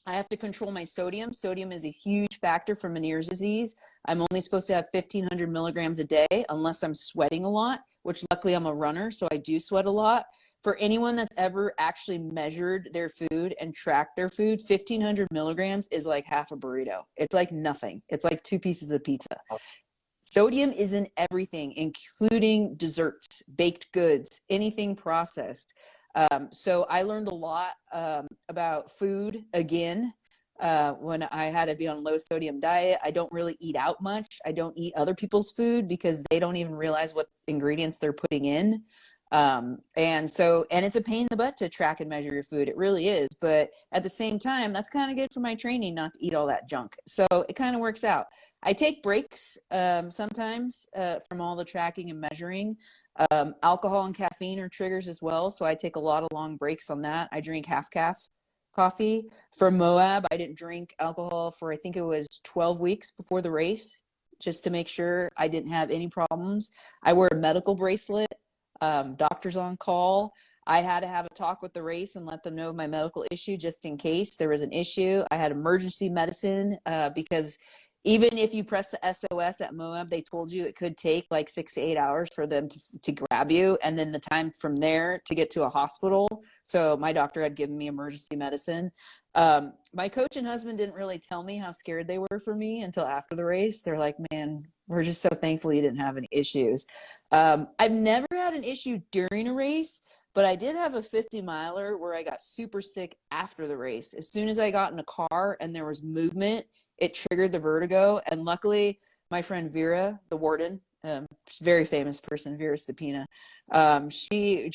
I have to control my sodium. Sodium is a huge factor for Meniere's disease. I'm only supposed to have 1,500 milligrams a day unless I'm sweating a lot, which luckily I'm a runner, so I do sweat a lot. For anyone that's ever actually measured their food and tracked their food, 1,500 milligrams is like half a burrito. It's like nothing. It's like 2 pieces of pizza. Sodium is in everything, including desserts, baked goods, anything processed. So I learned a lot about food again when I had to be on a low sodium diet. I don't really eat out much. I don't eat other people's food because they don't even realize what ingredients they're putting in. And it's a pain in the butt to track and measure your food. It really is. But at the same time, that's kind of good for my training, not to eat all that junk. So it kind of works out. I take breaks sometimes from all the tracking and measuring. Alcohol and caffeine are triggers as well. So I take a lot of long breaks on that. I drink half calf coffee. For Moab, I didn't drink alcohol for, I think it was 12 weeks before the race, just to make sure I didn't have any problems. I wear a medical bracelet, doctors on call. I had to have a talk with the race and let them know my medical issue just in case there was an issue. I had emergency medicine because even if you press the SOS at Moab, they told you it could take like 6 to 8 hours for them to grab you, and then the time from there to get to a hospital. So my doctor had given me emergency medicine. My coach and husband didn't really tell me how scared they were for me until after the race. They're like, man, we're just so thankful you didn't have any issues. I've never had an issue during a race, but I did have a 50-miler where I got super sick after the race. As soon as I got in a car and there was movement, it triggered the vertigo. And luckily, my friend Vera, the warden, she's a very famous person, Vera Stepina, she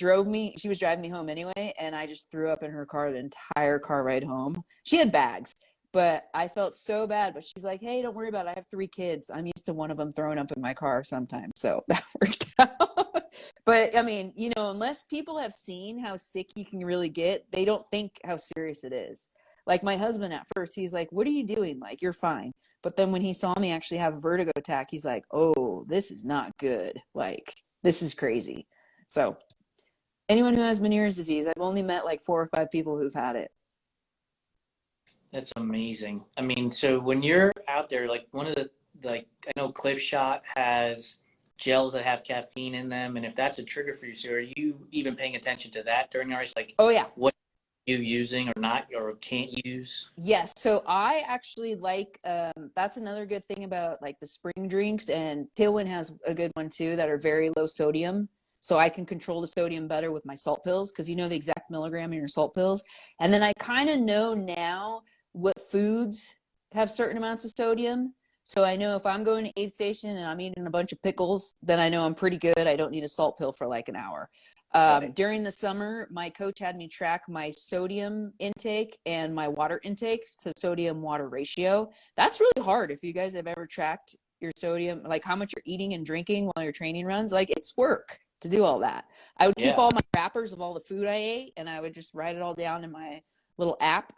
was driving me home anyway, and I just threw up in her car the entire car ride home. She had bags, but I felt so bad. But she's like, hey, don't worry about it. I have 3 kids. I'm used to one of them throwing up in my car sometimes. So that worked out. But I mean, unless people have seen how sick you can really get, they don't think how serious it is. Like my husband at first, he's like, what are you doing? Like, you're fine. But then when he saw me actually have a vertigo attack, he's like, oh, this is not good. Like, this is crazy. So anyone who has Meniere's disease, I've only met like 4 or 5 people who've had it. That's amazing. I mean, so when you're out there, like I know Cliff Shot has gels that have caffeine in them. And if that's a trigger for you, so are you even paying attention to that during the race? Like, oh yeah. What you using or not, or can't use? Yes. So I actually like, that's another good thing about like the spring drinks, and Tailwind has a good one too that are very low sodium. So I can control the sodium better with my salt pills, because you know the exact milligram in your salt pills. And then I kind of know now what foods have certain amounts of sodium. So I know if I'm going to aid station and I'm eating a bunch of pickles, then I know I'm pretty good. I don't need a salt pill for like an hour. Right. During the summer, my coach had me track my sodium intake and my water intake, so sodium water ratio. That's really hard. If you guys have ever tracked your sodium, like how much you're eating and drinking while your training runs, like it's work to do all that. I would keep Yeah. all my wrappers of all the food I ate, and I would just write it all down in my little app.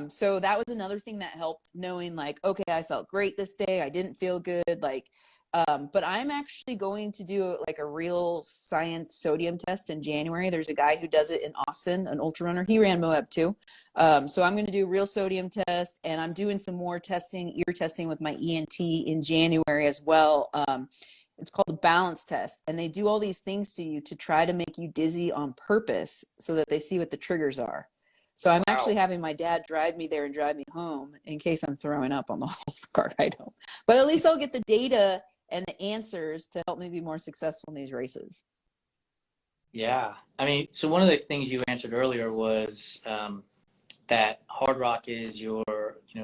So that was another thing that helped, knowing like, okay, I felt great this day. I didn't feel good. Like, but I'm actually going to do like a real science sodium test in January. There's a guy who does it in Austin, an ultra runner. He ran Moab too. So I'm going to do a real sodium test, and I'm doing some more testing, ear testing with my ENT in January as well. It's called a balance test, and they do all these things to you to try to make you dizzy on purpose so that they see what the triggers are. So I'm actually having my dad drive me there and drive me home in case I'm throwing up on the whole car ride home. But at least I'll get the data and the answers to help me be more successful in these races. Yeah. I mean, so one of the things you answered earlier was that Hard Rock is your,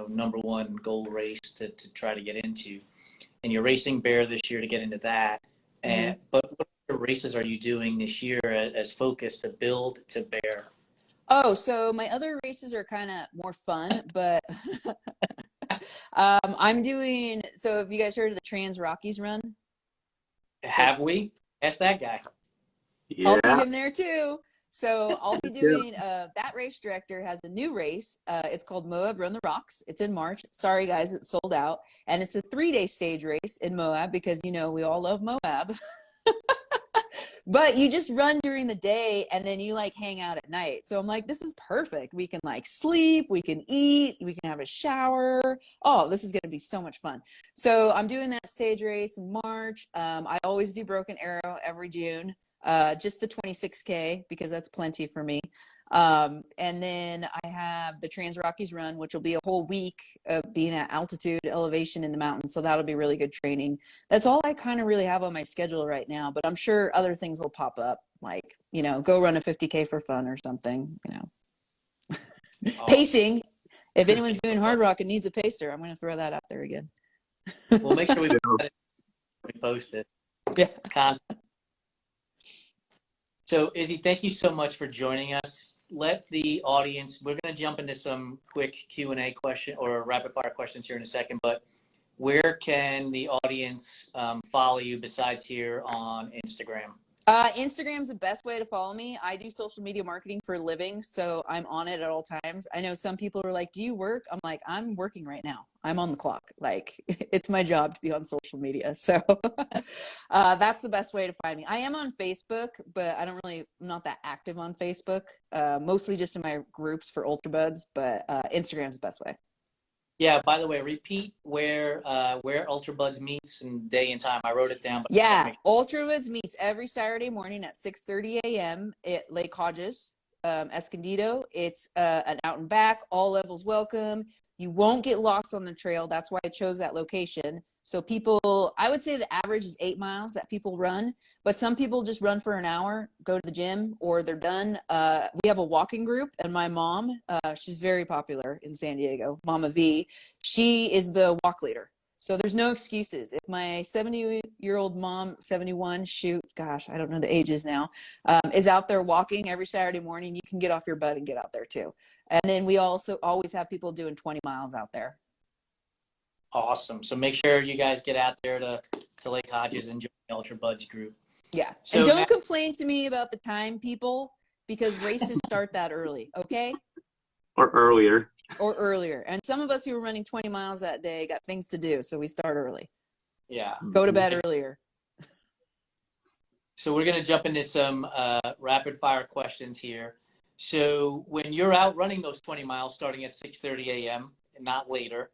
number one goal race to try to get into. And you're racing Bear this year to get into that. But what other races are you doing this year as focus to build to Bear? Oh, so my other races are kind of more fun, but I'm doing, so have you guys heard of the Trans Rockies run? Have we? Ask that guy. Yeah. I'll see him there too. So I'll be doing, that race director has a new race. It's called Moab Run the Rocks. It's in March. Sorry guys, it's sold out. And it's a 3-day stage race in Moab because, we all love Moab. But you just run during the day and then you like hang out at night. So I'm like, this is perfect. We can like sleep, we can eat, we can have a shower. Oh, this is going to be so much fun. So I'm doing that stage race in March. I always do Broken Arrow every June, just the 26K because that's plenty for me. And then I have the Trans Rockies run, which will be a whole week of being at altitude elevation in the mountains. So that'll be really good training. That's all I kind of really have on my schedule right now, but I'm sure other things will pop up, like, go run a 50K for fun or something, Pacing. If anyone's doing Hard Rock and needs a pacer, I'm going to throw that out there again. We'll make sure we post it. Yeah. So Izzy, thank you so much for joining us. Let the audience, we're going to jump into some quick Q&A question or rapid fire questions here in a second, but where can the audience follow you besides here on Instagram? Instagram's the best way to follow me. I do social media marketing for a living, so I'm on it at all times. I know some people are like, do you work? I'm like, I'm working right now. I'm on the clock. Like, it's my job to be on social media. So that's the best way to find me. I am on Facebook, but I'm not that active on Facebook, mostly just in my groups for UltraBuds, but Instagram's the best way. Yeah, by the way, repeat where UltraBuds meets and day and time. I wrote it down. But yeah, UltraBuds meets every Saturday morning at 6:30 a.m. at Lake Hodges, Escondido. It's an out and back, all levels welcome. You won't get lost on the trail. That's why I chose that location. So people, I would say the average is 8 miles that people run, but some people just run for an hour, go to the gym, or they're done. We have a walking group, and my mom, she's very popular in San Diego, Mama V, she is the walk leader. So there's no excuses. If my 70-year-old mom, 71, shoot, gosh, I don't know the ages now, is out there walking every Saturday morning, you can get off your butt and get out there too. And then we also always have people doing 20 miles out there. Awesome. So make sure you guys get out there to Lake Hodges and join the UltraBuds group. Yeah. So and don't complain to me about the time, people, because races start that early, okay? Or earlier. Or earlier. And some of us who were running 20 miles that day got things to do, so we start early. Yeah. Go to bed earlier. So we're going to jump into some rapid fire questions here. So when you're out running those 20 miles starting at 6:30 a.m. and not later,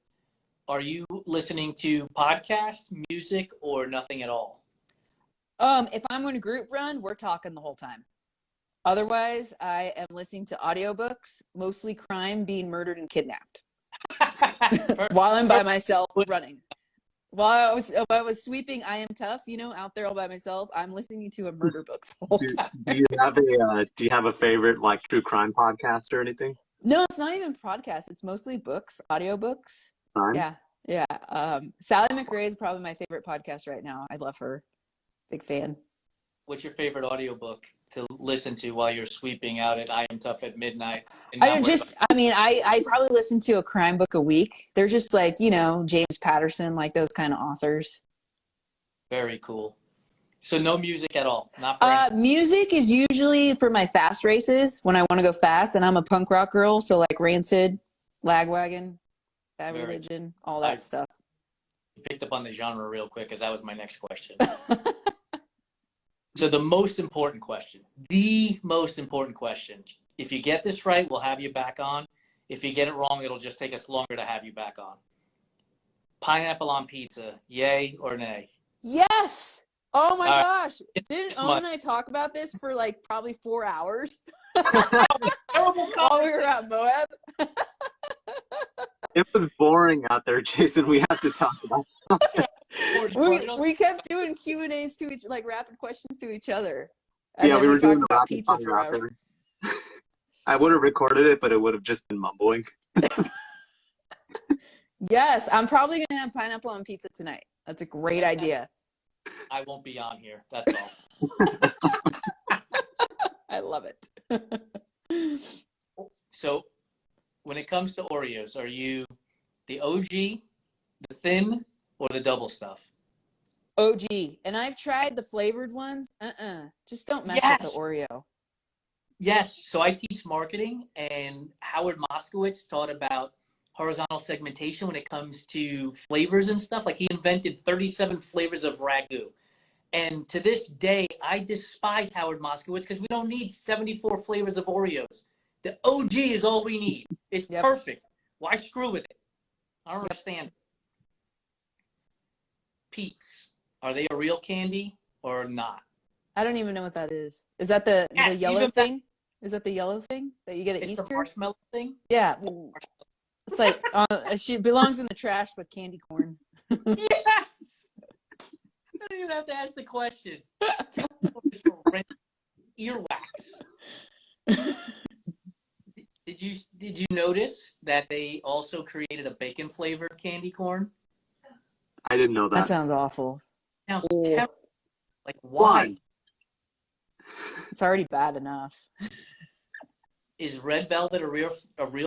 are you listening to podcast, music, or nothing at all? If I'm going to group run, we're talking the whole time. Otherwise, I am listening to audiobooks, mostly crime, being murdered and kidnapped. While I'm by myself running. While I was sweeping I Am Tough, out there all by myself, I'm listening to a murder book the whole time. Do you have a favorite like true crime podcast or anything? No, it's not even podcasts. It's mostly books, audiobooks. Fine. Yeah. Yeah. Sally McRae is probably my favorite podcast right now. I love her. Big fan. What's your favorite audiobook to listen to while you're sweeping out at I Am Tough at midnight? And I not don't worry about I mean, I probably listen to a crime book a week. They're just like, James Patterson, like those kind of authors. very cool. So no music at all, not for any. Music is usually for my fast races when I want to go fast, and I'm a punk rock girl, so like Rancid, Lagwagon, Bad Very. Religion, all that stuff. Picked up on the genre real quick because that was my next question. So the most important question, if you get this right, we'll have you back on. If you get it wrong, it'll just take us longer to have you back on. Pineapple on pizza, yay or nay? Yes! Oh my gosh. Didn't It's Owen and I talk about this for like probably 4 hours Terrible while we were at Moab? It was boring out there, Jason. We have to talk about We kept doing Q&As to like rapid questions to each other. And yeah, we were doing talked about pizza forever. I would have recorded it, but it would have just been mumbling. Yes, I'm probably going to have pineapple on pizza tonight. That's a great idea. I won't be on here. That's all. I love it. So when it comes to Oreos, are you the OG, the thin, or the double stuff? OG. And I've tried the flavored ones. Just don't mess with the Oreo. Yes. So I teach marketing, and Howard Moskowitz taught about horizontal segmentation when it comes to flavors and stuff. Like he invented 37 flavors of ragu. And to this day, I despise Howard Moskowitz because we don't need 74 flavors of Oreos. The OG is all we need. It's perfect. Why screw with it? I don't understand. Peeps, are they a real candy or not? I don't even know what that is. Is that the yellow thing? Is that the yellow thing that you get at Easter? It's the marshmallow thing? Yeah. It's like she belongs in the trash with candy corn. Yes. I don't even have to ask the question. Earwax. Did you notice that they also created a bacon flavored candy corn? I didn't know that. That sounds awful. Sounds terrible. Like why? It's already bad enough. Is red velvet a real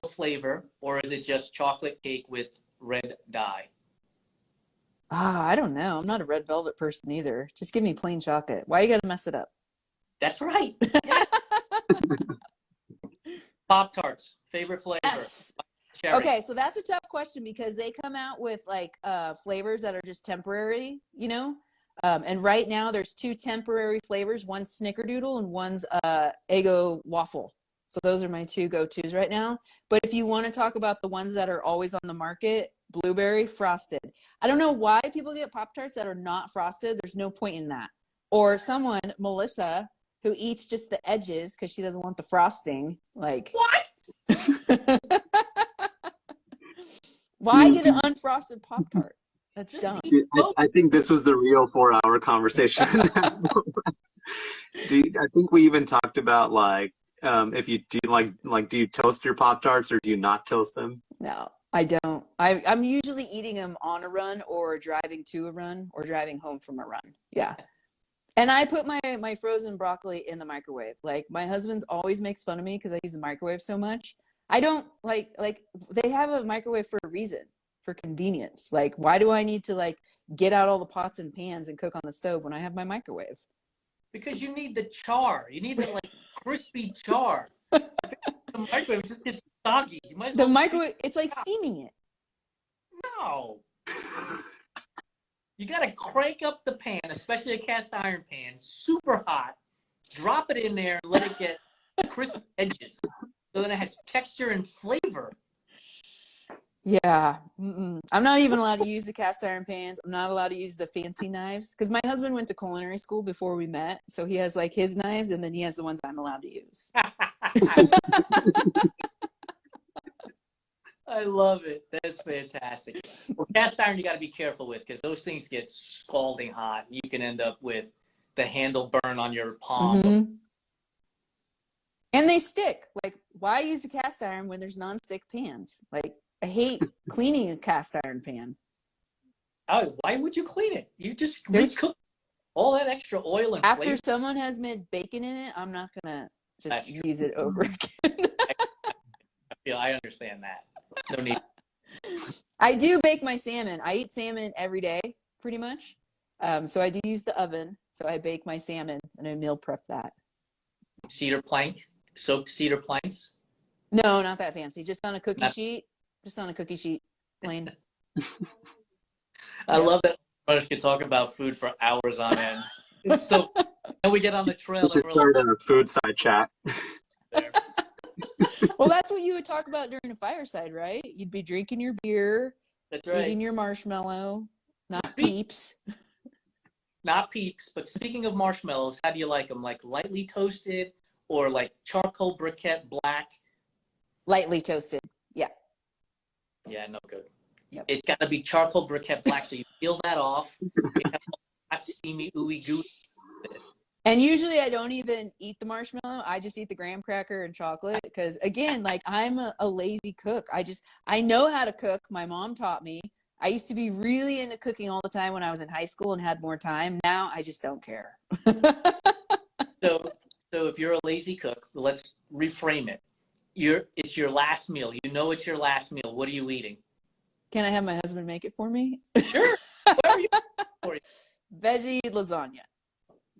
flavor, or is it just chocolate cake with red dye? I don't know. I'm not a red velvet person either. Just give me plain chocolate. Why you gotta mess it up? That's right. Yes. Pop-Tarts, favorite flavor? Yes. Cherry. Okay, so that's a tough question because they come out with like flavors that are just temporary, and right now there's 2 temporary flavors. One's Snickerdoodle and one's Eggo waffle. So those are my 2 go-tos right now. But if you want to talk about the ones that are always on the market, blueberry frosted. I don't know why people get Pop-Tarts that are not frosted. There's no point in that. Or someone, Melissa, who eats just the edges because she doesn't want the frosting. Like what? Why get an unfrosted Pop-Tart? That's dumb. I think this was the real 4-hour conversation. I think we even talked about like if you do do you toast your Pop-Tarts or do you not toast them? No, I don't. I'm usually eating them on a run or driving to a run or driving home from a run. Yeah. And I put my frozen broccoli in the microwave. Like my husband always makes fun of me because I use the microwave so much. I don't like they have a microwave for a reason, for convenience. Like why do I need to like get out all the pots and pans and cook on the stove when I have my microwave? Because you need the char. You need the like crispy char. The microwave just gets soggy. You might as well the microwave, it's like steaming it. No. You gotta crank up the pan, especially a cast iron pan, super hot. Drop it in there and let it get crisp edges, so then it has texture and flavor. Yeah. I'm not even allowed to use the cast iron pans. I'm not allowed to use the fancy knives because my husband went to culinary school before we met. So he has like his knives and then he has the ones I'm allowed to use. I love it. That's fantastic. Well, cast iron you got to be careful with because those things get scalding hot. You can end up with the handle burn on your palm. Mm-hmm. And they stick. Like, why use a cast iron when there's non-stick pans? Like, I hate cleaning a cast iron pan. Oh, why would you clean it? You just There's- recook all that extra oil and After flavor. someone has made bacon in it, I'm not gonna just That's true. use it over again. Yeah, I understand that. No need. I do bake my salmon. I eat salmon every day, pretty much. So I do use the oven. So I bake my salmon and I meal prep that. Cedar plank, soaked cedar planks. No, not that fancy. Just on a cookie Not- sheet. Just on a cookie sheet, plain. I love that brothers can talk about food for hours on end. It's so. And we get on the trail and we're Start like, a food side chat. there. Well, that's what you would talk about during a fireside, right? You'd be drinking your beer, That's right. eating your marshmallow, not peeps. Not peeps, but speaking of marshmallows, how do you like them? Like lightly toasted or like charcoal briquette black? Lightly toasted. Yeah. Yeah, no good. Yep. It's got to be charcoal briquette black, so you peel that off. You have hot, steamy, ooey gooey. And usually I don't even eat the marshmallow. I just eat the graham cracker and chocolate because, again, like I'm a lazy cook. I know how to cook. My mom taught me. I used to be really into cooking all the time when I was in high school and had more time. Now I just don't care. So if you're a lazy cook, let's reframe it. It's your last meal. You know it's your last meal. What are you eating? Can I have my husband make it for me? Sure. Whatever you for you. Veggie lasagna.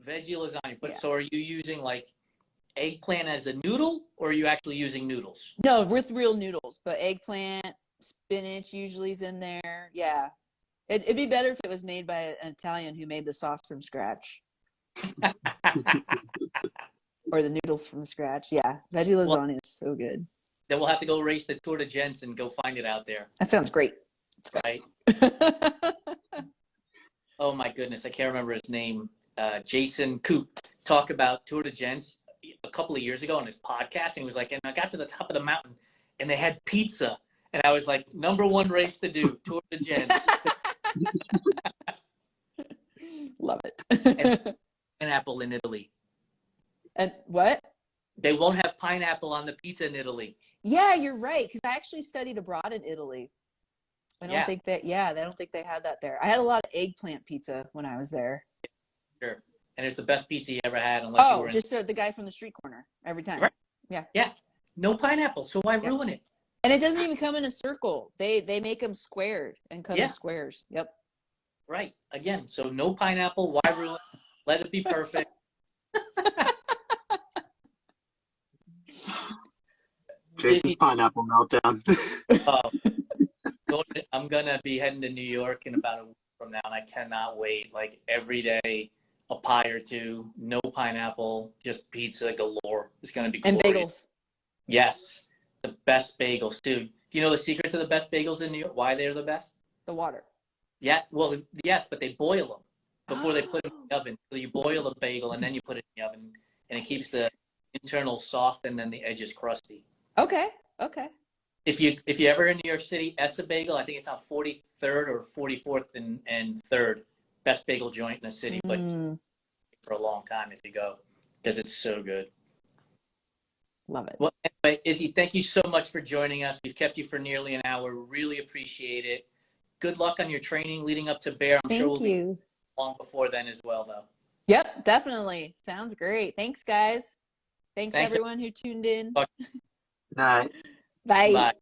Veggie lasagna. But Yeah. so are you using like eggplant as the noodle, or are you actually using noodles? No, with real noodles, but eggplant, spinach usually is in there. Yeah. It'd be better if it was made by an Italian who made the sauce from scratch. Or the noodles from scratch. Yeah. Veggie lasagna is so good. Then we'll have to go race the Tour de Gens and go find it out there. That sounds great. Right? Oh my goodness, I can't remember his name. Jason Coop talked about Tour de Gens a couple of years ago on his podcast, and he was like, and I got to the top of the mountain, and they had pizza, and I was like, number one race to do, Tour de Gens. Love it. Pineapple in Italy. And what? They won't have pineapple on the pizza in Italy. Yeah, you're right. Because I actually studied abroad in Italy. I don't Yeah. think that. Yeah, they don't think they had that there. I had a lot of eggplant pizza when I was there. Sure. And it's the best pizza you ever had, unless you were in. Just the guy from the street corner every time. Right. Yeah. Yeah. No pineapple, so why ruin it? And it doesn't even come in a circle. They make them squared and cut Yeah. in squares. Yep. Right. Again, so no pineapple. Why ruin it? Let it be perfect. Jason's pineapple meltdown. I'm gonna be heading to New York in about a week from now, and I cannot wait. Like every day, a pie or two, no pineapple, just pizza galore. It's gonna be And glorious. bagels. Yes, the best bagels too. Do you know the secret to the best bagels in New York? Why they're the best? The water. Yeah, well, yes, but they boil them before they put them in Oh. the oven. So you boil a bagel and then you put it in the oven, and it keeps the internal soft and then the edges crusty. Okay. Okay. If you ever in New York City, Essa Bagel, I think it's on 43rd or 44th and 3rd, best bagel joint in the city, but for a long time if you go, because it's so good. Love it. Well, anyway, Izzy, thank you so much for joining us. We've kept you for nearly an hour. Really appreciate it. Good luck on your training leading up to Bear. I'm sure we'll be long before then as well, though. Yep, definitely. Sounds great. Thanks, guys. Thanks Thanks. everyone who tuned in. Night. Bye. Bye.